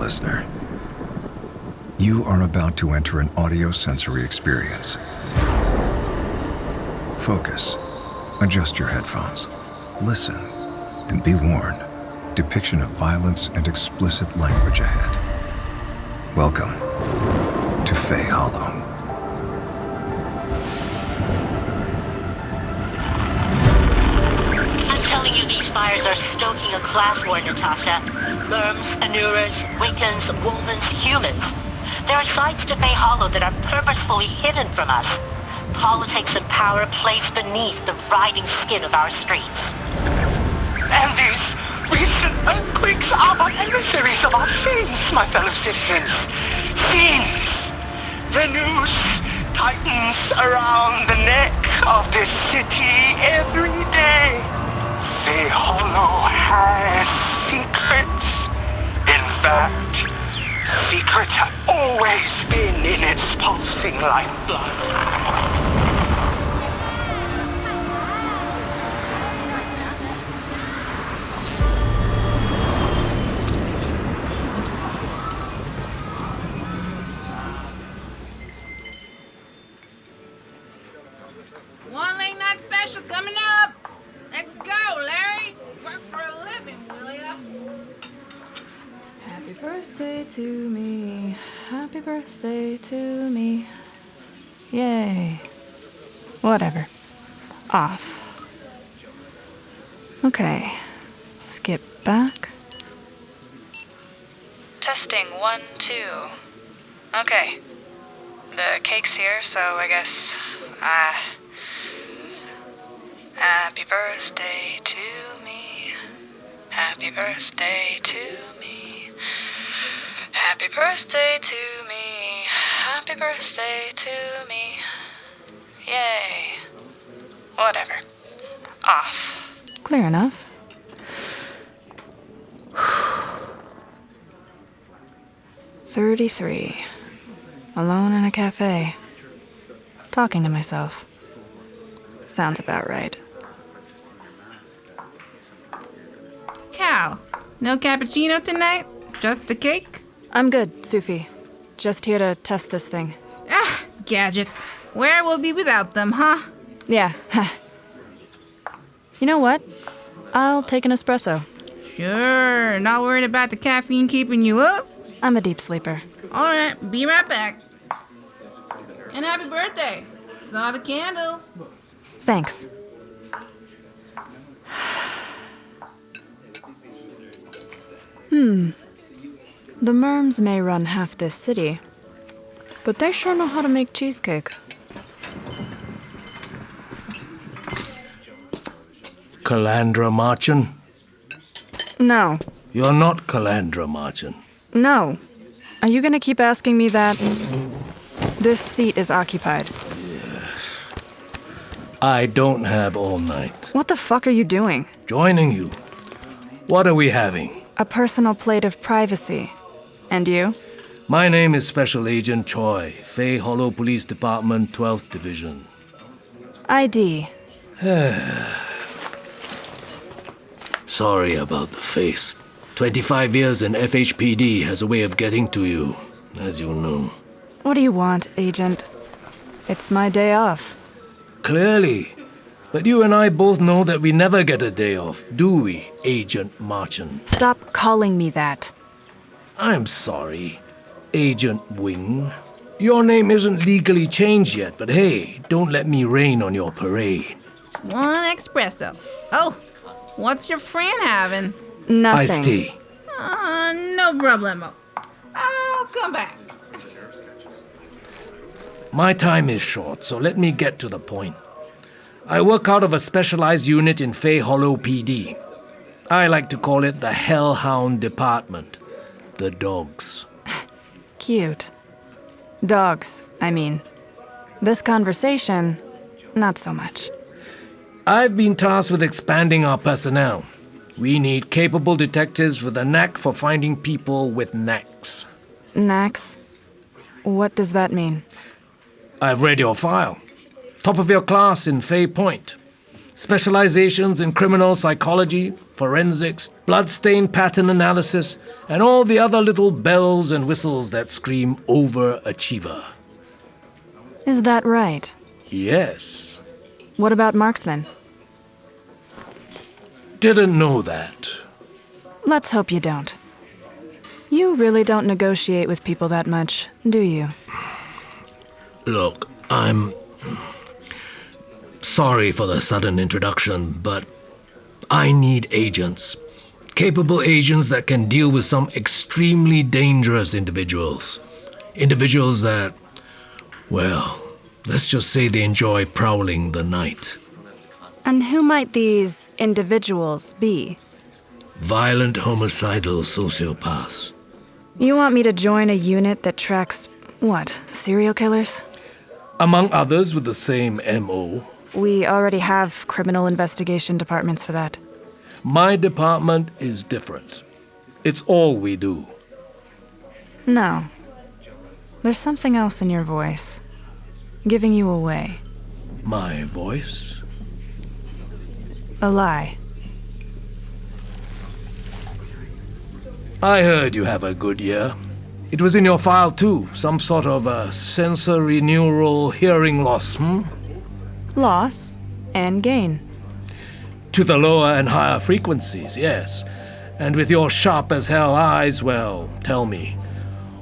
listener. You are about to enter an audio-sensory experience. Focus. Adjust your headphones. Listen, and be warned. Depiction of violence and explicit language ahead. Welcome to Fey Hollow. I'm telling you, these fires are stoking a class war, Natasha. Merms, Anuras, Wiccans, Wolvens, humans. There are sides to Fey Hollow that are purposefully hidden from us. Politics and power placed beneath the writhing skin of our streets. And these recent earthquakes are but emissaries of our sins, my fellow citizens. Sins! The noose tightens around the neck of this city every day. Fey Hollow has secrets. In fact, secrets have always been in its pulsing lifeblood. One late night special coming up. Let's go, Larry. Work for a living, will ya? Happy birthday to me. Happy birthday to me. Yay. Whatever. Off. Okay. Skip back. Testing 1, 2. Okay. The cake's here, so I guess, happy birthday to me. Happy birthday to me. Happy birthday to me. Happy birthday to me. Yay. Whatever. Off. Clear enough. 33. Alone in a cafe. Talking to myself. Sounds about right. Cal, no cappuccino tonight? Just the cake? I'm good, Sufi. Just here to test this thing. Ah, gadgets. Where will be without them, huh? Yeah. You know what? I'll take an espresso. Sure, not worried about the caffeine keeping you up? I'm a deep sleeper. All right, be right back. And happy birthday. Saw the candles. Thanks. The Merms may run half this city, but they sure know how to make cheesecake. Calandra Marchand? No. You're not Calandra Marchand. No. Are you gonna keep asking me that? This seat is occupied. Yes. I don't have all night. What the fuck are you doing? Joining you. What are we having? A personal plate of privacy. And you? My name is Special Agent Choi, Fey Hollow Police Department, 12th Division. ID. Sorry about the face. 25 years in FHPD has a way of getting to you, as you know. What do you want, Agent? It's my day off. Clearly. But you and I both know that we never get a day off, do we, Agent Marchand? Stop calling me that. I'm sorry, Agent Wing. Your name isn't legally changed yet, but hey, don't let me rain on your parade. One espresso. Oh, what's your friend having? Nothing. Iced tea. No problemo. I'll come back. My time is short, so let me get to the point. I work out of a specialized unit in Fey Hollow PD. I like to call it the Hellhound Department. The dogs. Cute. Dogs, I mean. This conversation, not so much. I've been tasked with expanding our personnel. We need capable detectives with a knack for finding people with knacks. Knacks? What does that mean? I've read your file. Top of your class in Fey Point. Specializations in criminal psychology, forensics, bloodstain pattern analysis, and all the other little bells and whistles that scream overachiever. Is that right? Yes. What about marksman? Didn't know that. Let's hope you don't. You really don't negotiate with people that much, do you? Look, I'm sorry for the sudden introduction, but I need agents. Capable agents that can deal with some extremely dangerous individuals. Individuals that, well, let's just say they enjoy prowling the night. And who might these individuals be? Violent homicidal sociopaths. You want me to join a unit that tracks, what, serial killers? Among others with the same MO. We already have criminal investigation departments for that. My department is different. It's all we do. No. There's something else in your voice. Giving you away. My voice? A lie. I heard you have a good year. It was in your file too, some sort of a sensory neural hearing loss, Loss and gain. To the lower and higher frequencies, yes. And with your sharp as hell eyes, well, tell me,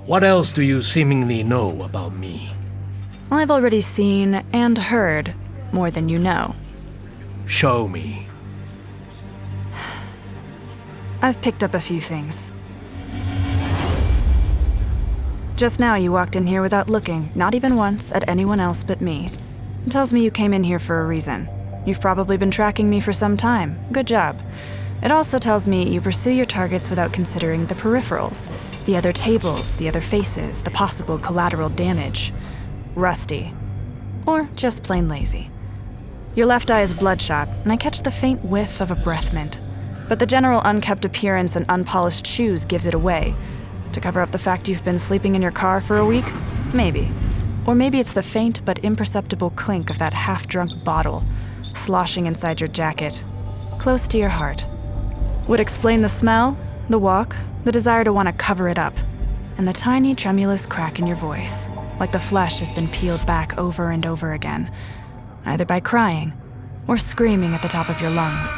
what else do you seemingly know about me? I've already seen and heard more than you know. Show me. I've picked up a few things. Just now you walked in here without looking, not even once, at anyone else but me. It tells me you came in here for a reason. You've probably been tracking me for some time. Good job. It also tells me you pursue your targets without considering the peripherals, the other tables, the other faces, the possible collateral damage. Rusty. Or just plain lazy. Your left eye is bloodshot, and I catch the faint whiff of a breath mint. But the general unkempt appearance and unpolished shoes gives it away. To cover up the fact you've been sleeping in your car for a week? Maybe. Or maybe it's the faint but imperceptible clink of that half-drunk bottle, sloshing inside your jacket, close to your heart. Would explain the smell, the walk, the desire to want to cover it up, and the tiny tremulous crack in your voice, like the flesh has been peeled back over and over again, either by crying or screaming at the top of your lungs.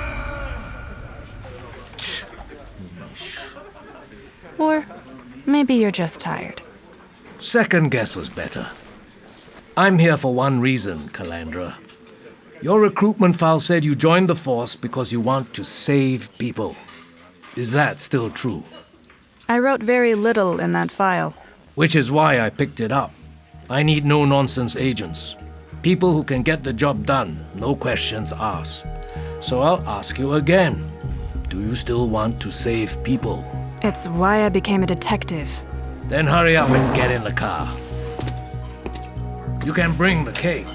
Or maybe you're just tired. Second guess was better. I'm here for one reason, Calandra. Your recruitment file said you joined the force because you want to save people. Is that still true? I wrote very little in that file. Which is why I picked it up. I need no-nonsense agents. People who can get the job done, no questions asked. So I'll ask you again. Do you still want to save people? It's why I became a detective. Then hurry up and get in the car. You can bring the cake.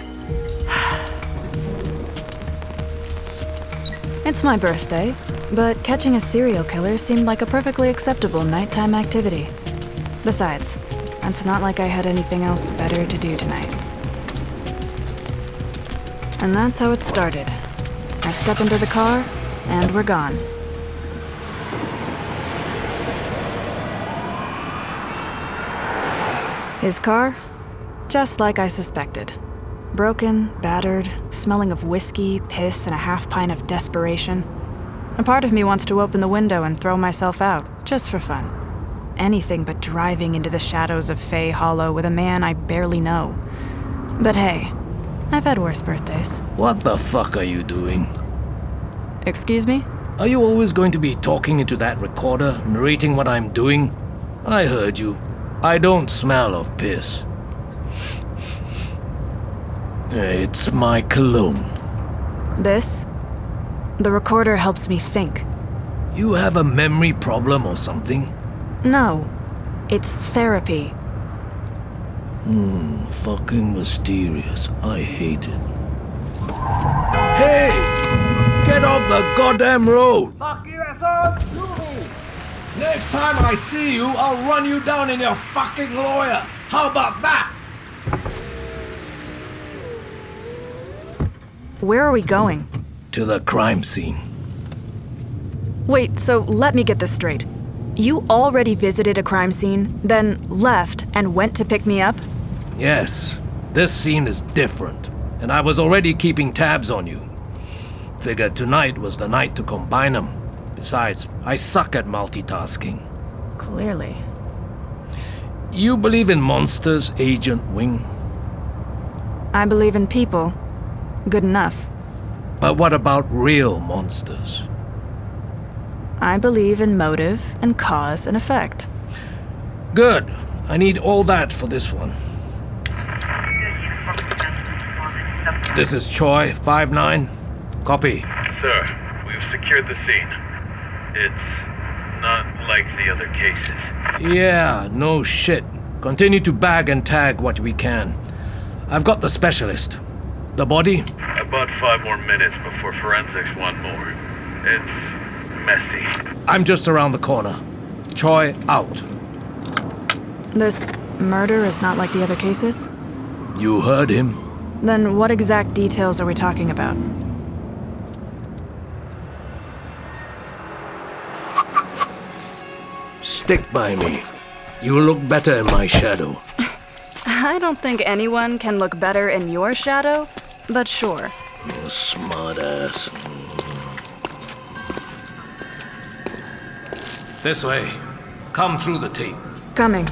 It's my birthday, but catching a serial killer seemed like a perfectly acceptable nighttime activity. Besides, it's not like I had anything else better to do tonight. And that's how it started. I step into the car, and we're gone. His car? Just like I suspected. Broken, battered, smelling of whiskey, piss, and a half pint of desperation. A part of me wants to open the window and throw myself out, just for fun. Anything but driving into the shadows of Fey Hollow with a man I barely know. But hey, I've had worse birthdays. What the fuck are you doing? Excuse me? Are you always going to be talking into that recorder, narrating what I'm doing? I heard you. I don't smell of piss. It's my cologne. This? The recorder helps me think. You have a memory problem or something? No, it's therapy. Fucking mysterious. I hate it. Hey! Get off the goddamn road! Fuck you, asshole! Next time I see you, I'll run you down in your fucking lawyer. How about that? Where are we going? to the crime scene. Wait, so let me get this straight. You already visited a crime scene, then left and went to pick me up? Yes, this scene is different, and I was already keeping tabs on you. Figured tonight was the night to combine them. Besides, I suck at multitasking. Clearly. You believe in monsters, Agent Wing? I believe in people. Good enough. But what about real monsters? I believe in motive and cause and effect. Good. I need all that for this one. This is Choi, 5-9. Copy. Sir, we've secured the scene. It's not like the other cases. Yeah, no shit. Continue to bag and tag what we can. I've got the specialist. The body? About 5 more minutes before forensics want more. It's messy. I'm just around the corner. Choi, out. This murder is not like the other cases? You heard him. Then what exact details are we talking about? Stick by me. You look better in my shadow. I don't think anyone can look better in your shadow, but sure. You smartass. This way. Come through the tape. Coming.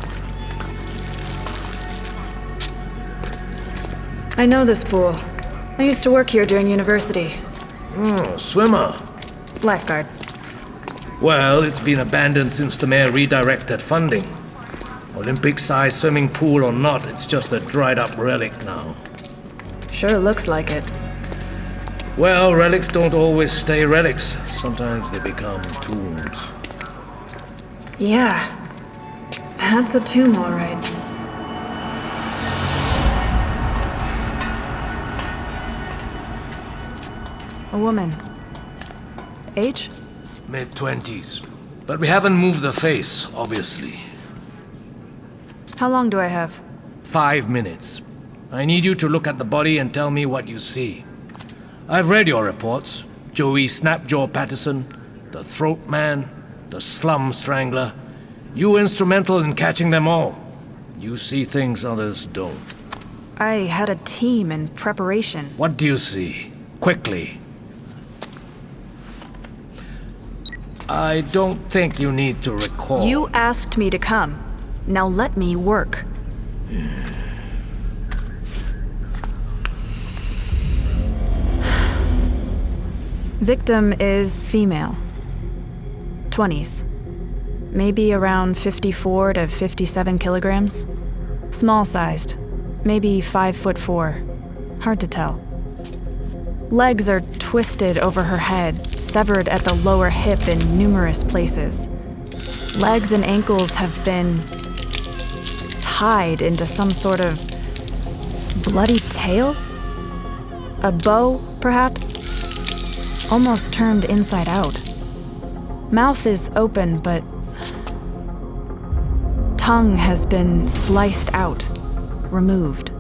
I know this pool. I used to work here during university. Swimmer. Lifeguard. Well, it's been abandoned since the mayor redirected funding. Olympic-sized swimming pool or not, it's just a dried-up relic now. Sure looks like it. Well, relics don't always stay relics. Sometimes they become tombs. Yeah. That's a tomb, all right. A woman. Age? Mid-20s. But we haven't moved the face, obviously. How long do I have? 5 minutes. I need you to look at the body and tell me what you see. I've read your reports. Joey Snapjaw Patterson, the Throat Man, the Slum Strangler. You were instrumental in catching them all. You see things others don't. I had a team in preparation. What do you see? Quickly. I don't think you need to recall. You asked me to come. Now let me work. Victim is female. 20s. Maybe around 54 to 57 kilograms. Small-sized. Maybe 5'4". Hard to tell. Legs are twisted over her head, severed at the lower hip in numerous places. Legs and ankles have been tied into some sort of bloody tail? A bow, perhaps? Almost turned inside out. Mouth is open, but tongue has been sliced out, removed.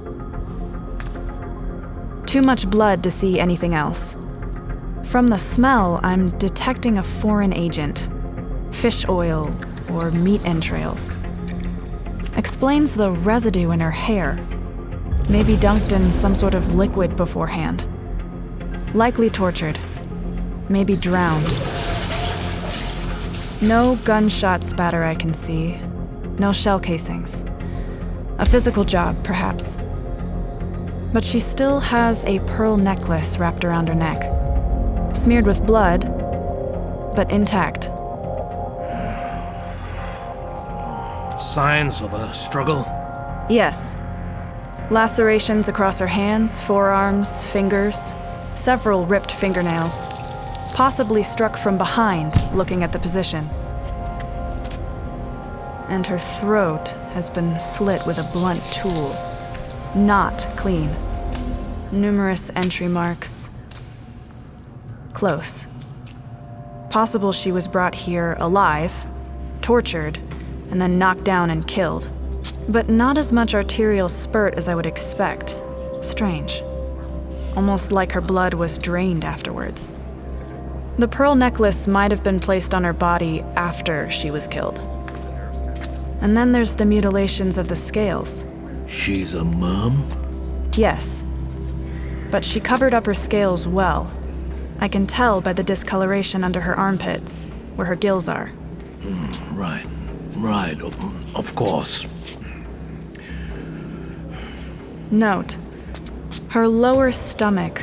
Too much blood to see anything else. From the smell, I'm detecting a foreign agent. Fish oil or meat entrails. Explains the residue in her hair. Maybe dunked in some sort of liquid beforehand. Likely tortured. Maybe drowned. No gunshot spatter I can see. No shell casings. A physical job, perhaps. But she still has a pearl necklace wrapped around her neck. Smeared with blood, but intact. Signs of a struggle? Yes. Lacerations across her hands, forearms, fingers. Several ripped fingernails. Possibly struck from behind, looking at the position. And her throat has been slit with a blunt tool. Not clean. Numerous entry marks. Close. Possible she was brought here alive, tortured, and then knocked down and killed. But not as much arterial spurt as I would expect. Strange. almost like her blood was drained afterwards. The pearl necklace might have been placed on her body after she was killed. And then there's the mutilations of the scales. She's a merm? Yes. But she covered up her scales well. I can tell by the discoloration under her armpits, where her gills are. Right, of course. Note, her lower stomach,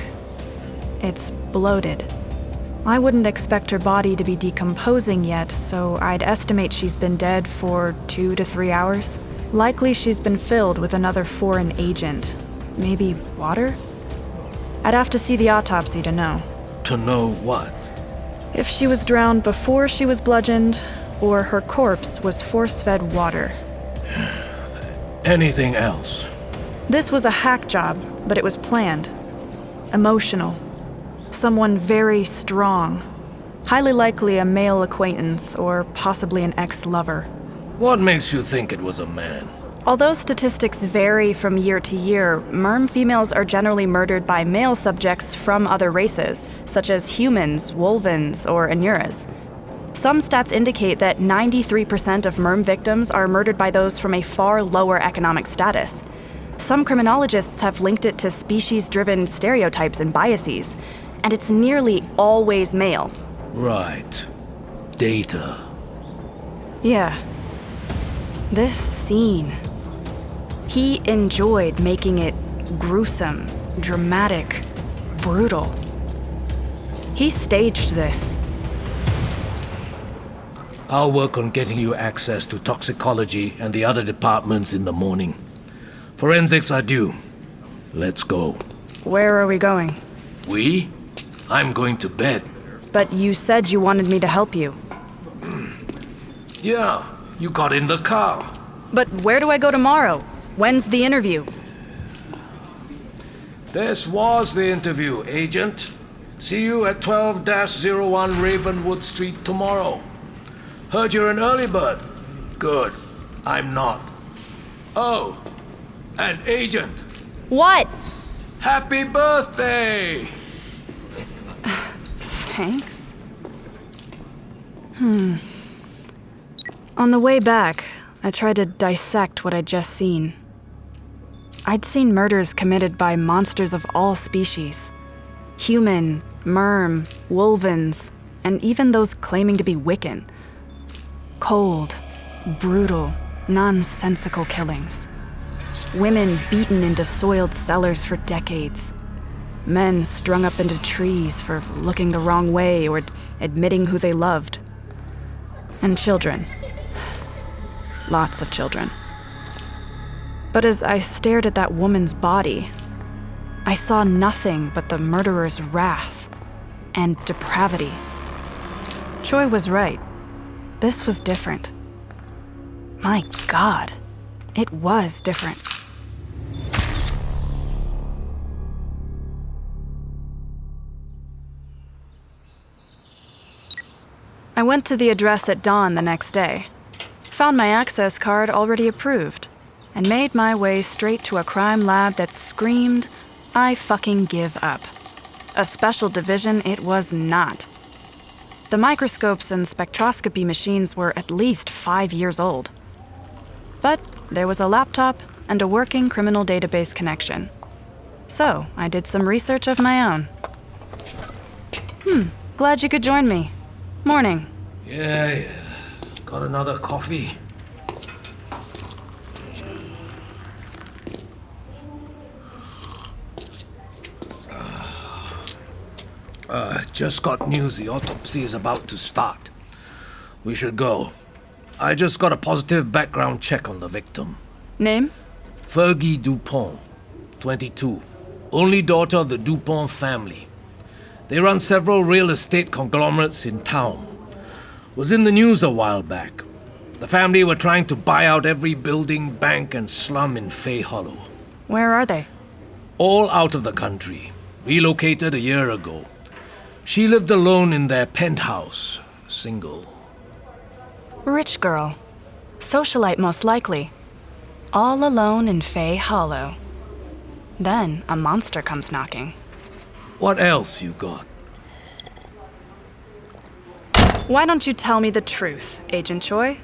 it's bloated. I wouldn't expect her body to be decomposing yet, so I'd estimate she's been dead for 2 to 3 hours. Likely she's been filled with another foreign agent. Maybe water? I'd have to see the autopsy to know. To know what? If she was drowned before she was bludgeoned, or her corpse was force-fed water. Anything else? This was a hack job, but it was planned. Emotional. Someone very strong. Highly likely a male acquaintance, or possibly an ex-lover. What makes you think it was a man? Although statistics vary from year to year, merm females are generally murdered by male subjects from other races, such as humans, wolvens, or anuras. Some stats indicate that 93% of merm victims are murdered by those from a far lower economic status. Some criminologists have linked it to species-driven stereotypes and biases, and it's nearly always male. Right. Data. Yeah. This scene. He enjoyed making it gruesome, dramatic, brutal. He staged this. I'll work on getting you access to toxicology and the other departments in the morning. Forensics are due. Let's go. Where are we going? We? I'm going to bed. But you said you wanted me to help you. Yeah, you got in the car. But where do I go tomorrow? When's the interview? This was the interview, Agent. See you at 12-01 Ravenwood Street tomorrow. Heard you're an early bird. Good. I'm not. Oh, and Agent. What? Happy birthday! Thanks. On the way back, I tried to dissect what I'd just seen. I'd seen murders committed by monsters of all species. Human, merm, wolvens, and even those claiming to be Wiccan. Cold, brutal, nonsensical killings. Women beaten into soiled cellars for decades. Men strung up into trees for looking the wrong way or admitting who they loved. And children. Lots of children. But as I stared at that woman's body, I saw nothing but the murderer's wrath and depravity. Choi was right. This was different. My God, it was different. I went to the address at dawn the next day, found my access card already approved, and made my way straight to a crime lab that screamed, I fucking give up. A special division it was not. The microscopes and spectroscopy machines were at least 5 years old. But there was a laptop and a working criminal database connection. So I did some research of my own. Glad you could join me. Morning. Yeah. Got another coffee? Just got news the autopsy is about to start. We should go. I just got a positive background check on the victim. Name? Fergie Dupont, 22. Only daughter of the Dupont family. They run several real estate conglomerates in town. Was in the news a while back. The family were trying to buy out every building, bank, and slum in Fey Hollow. Where are they? All out of the country. Relocated a year ago. She lived alone in their penthouse, single. Rich girl. Socialite most likely. All alone in Fey Hollow. Then a monster comes knocking. What else you got? Why don't you tell me the truth, Agent Choi?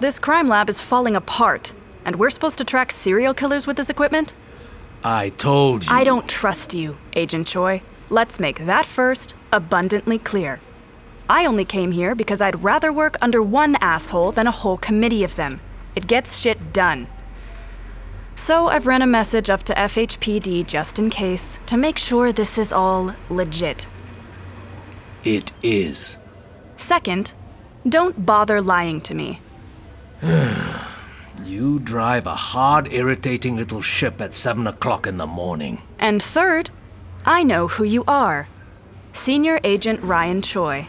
This crime lab is falling apart, and we're supposed to track serial killers with this equipment? I told you. I don't trust you, Agent Choi. Let's make that first abundantly clear. I only came here because I'd rather work under one asshole than a whole committee of them. It gets shit done. So I've ran a message up to FHPD just in case, to make sure this is all legit. It is. Second, don't bother lying to me. You drive a hard, irritating little ship at 7 o'clock in the morning. And third, I know who you are. Senior Agent Ryan Choi.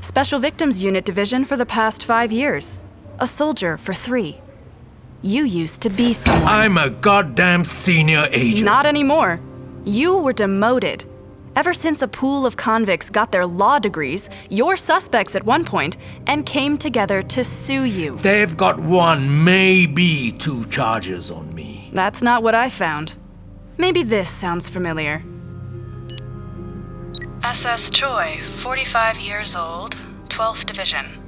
Special Victims Unit Division for the past 5 years. A soldier for 3. You used to be someone. I'm a goddamn senior agent. Not anymore. You were demoted. Ever since a pool of convicts got their law degrees, you're suspects at one point, and came together to sue you. They've got 1, maybe 2 charges on me. That's not what I found. Maybe this sounds familiar. SS Choi, 45 years old, 12th Division.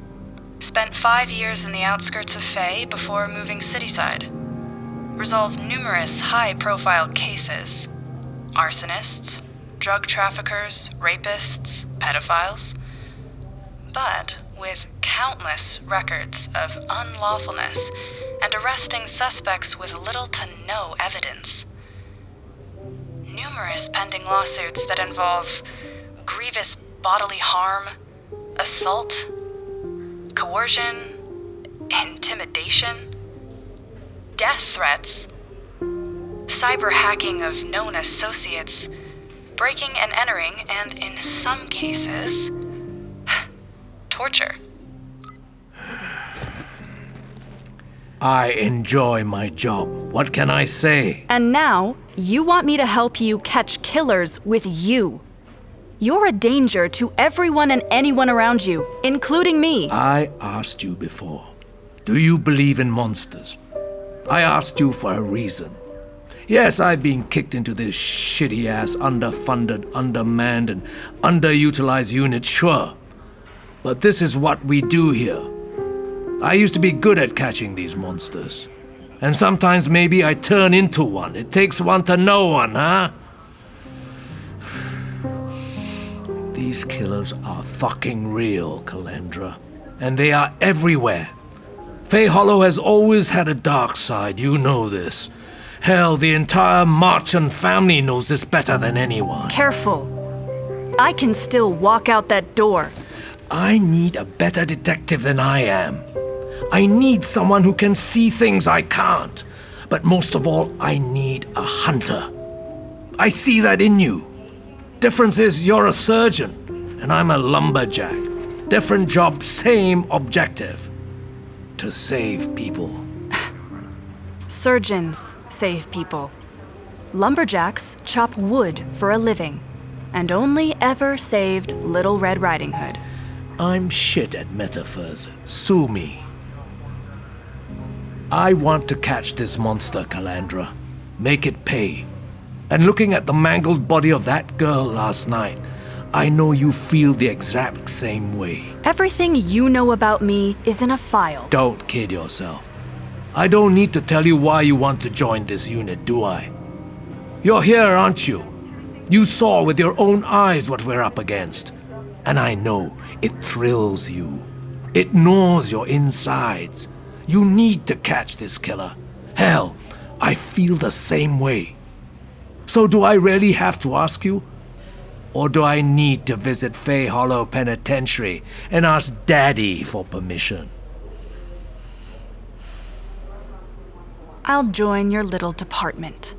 Spent 5 years in the outskirts of Fey before moving cityside. Resolved numerous high-profile cases. Arsonists, drug traffickers, rapists, pedophiles. But with countless records of unlawfulness and arresting suspects with little to no evidence. Numerous pending lawsuits that involve grievous bodily harm, assault, coercion, intimidation, death threats, cyber hacking of known associates, breaking and entering, and in some cases, torture. I enjoy my job. What can I say? And now, you want me to help you catch killers with you. You're a danger to everyone and anyone around you, including me. I asked you before, do you believe in monsters? I asked you for a reason. Yes, I've been kicked into this shitty-ass, underfunded, undermanned, and underutilized unit, sure. But this is what we do here. I used to be good at catching these monsters. And sometimes maybe I turn into one. It takes one to know one, huh? These killers are fucking real, Calandra. And they are everywhere. Fey Hollow has always had a dark side, you know this. Hell, the entire Marchand family knows this better than anyone. Careful. I can still walk out that door. I need a better detective than I am. I need someone who can see things I can't. But most of all, I need a hunter. I see that in you. Difference is you're a surgeon, and I'm a lumberjack. Different job, same objective. To save people. Surgeons save people. Lumberjacks chop wood for a living, and only ever saved Little Red Riding Hood. I'm shit at metaphors. Sue me. I want to catch this monster, Calandra. Make it pay. And looking at the mangled body of that girl last night, I know you feel the exact same way. Everything you know about me is in a file. Don't kid yourself. I don't need to tell you why you want to join this unit, do I? You're here, aren't you? You saw with your own eyes what we're up against. And I know it thrills you. It gnaws your insides. You need to catch this killer. Hell, I feel the same way. So do I really have to ask you? Or do I need to visit Fey Hollow Penitentiary and ask Daddy for permission? I'll join your little department.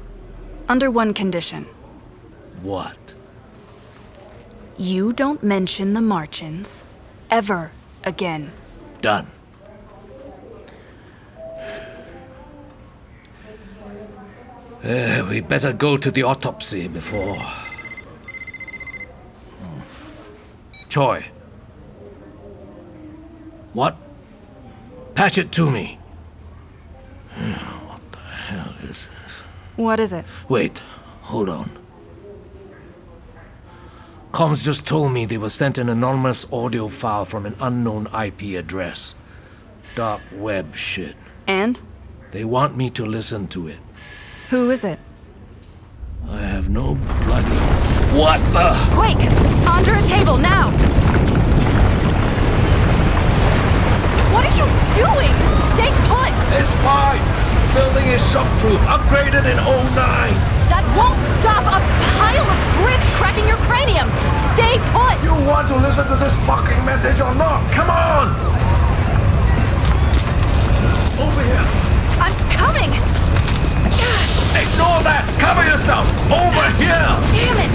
Under one condition. What? You don't mention the Marchins ever again. Done. We better go to the autopsy before... Choi. What? Patch it to me. What the hell is this? What is it? Wait, hold on. Comms just told me they were sent an anonymous audio file from an unknown IP address. Dark web shit. And? They want me to listen to it. Who is it? I have no bloody... What the... Quake! Under a table, now! What are you doing? Stay put! It's fine! The building is shockproof, upgraded in 09! That won't stop a pile of bricks cracking your cranium! Stay put! You want to listen to this fucking message or not? Come on! Over here! I'm coming! Ignore that! Cover yourself! Over here! Damn it!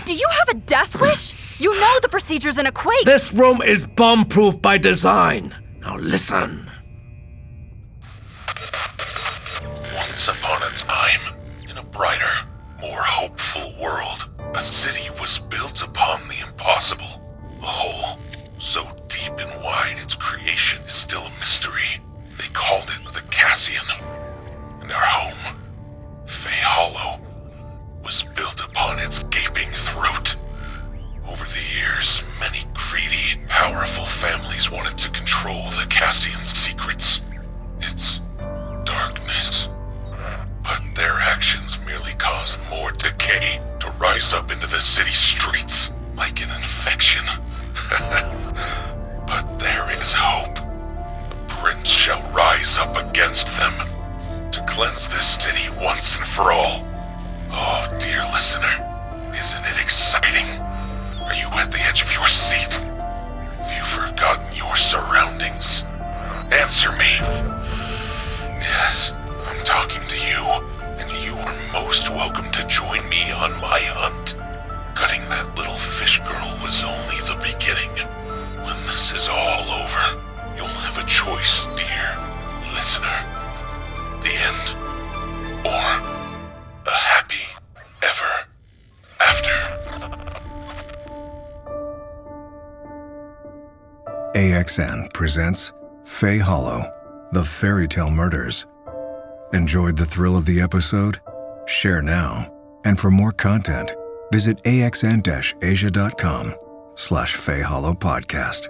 Do you have a death wish? You know the procedures in a quake! This room is bomb-proof by design. Now listen. Once upon a time, in a brighter, more hopeful world, a city was built upon the impossible. A hole so deep and wide its creation is still a mystery. They called it the Cassian. And our home, Fey Hollow, was built upon its gaping throat. Over the years, many greedy, powerful families wanted to control the Cassian's secrets, its darkness. But their actions merely caused more decay to rise up into the city streets like an infection. But there is hope. The prince shall rise up against them to cleanse this city once and for all. Oh, dear listener, isn't it exciting? Are you at the edge of your seat? Have you forgotten your surroundings? Answer me. Yes, I'm talking to you, and you are most welcome to join me on my hunt. Cutting that little fish girl was only the beginning. When this is all over, you'll have a choice, dear listener. The end, or a happy ever after. AXN presents Fey Hollow, The Fairy Tale Murders. Enjoyed the thrill of the episode? Share now. And for more content, visit axn-asia.com/Fey Hollow Podcast.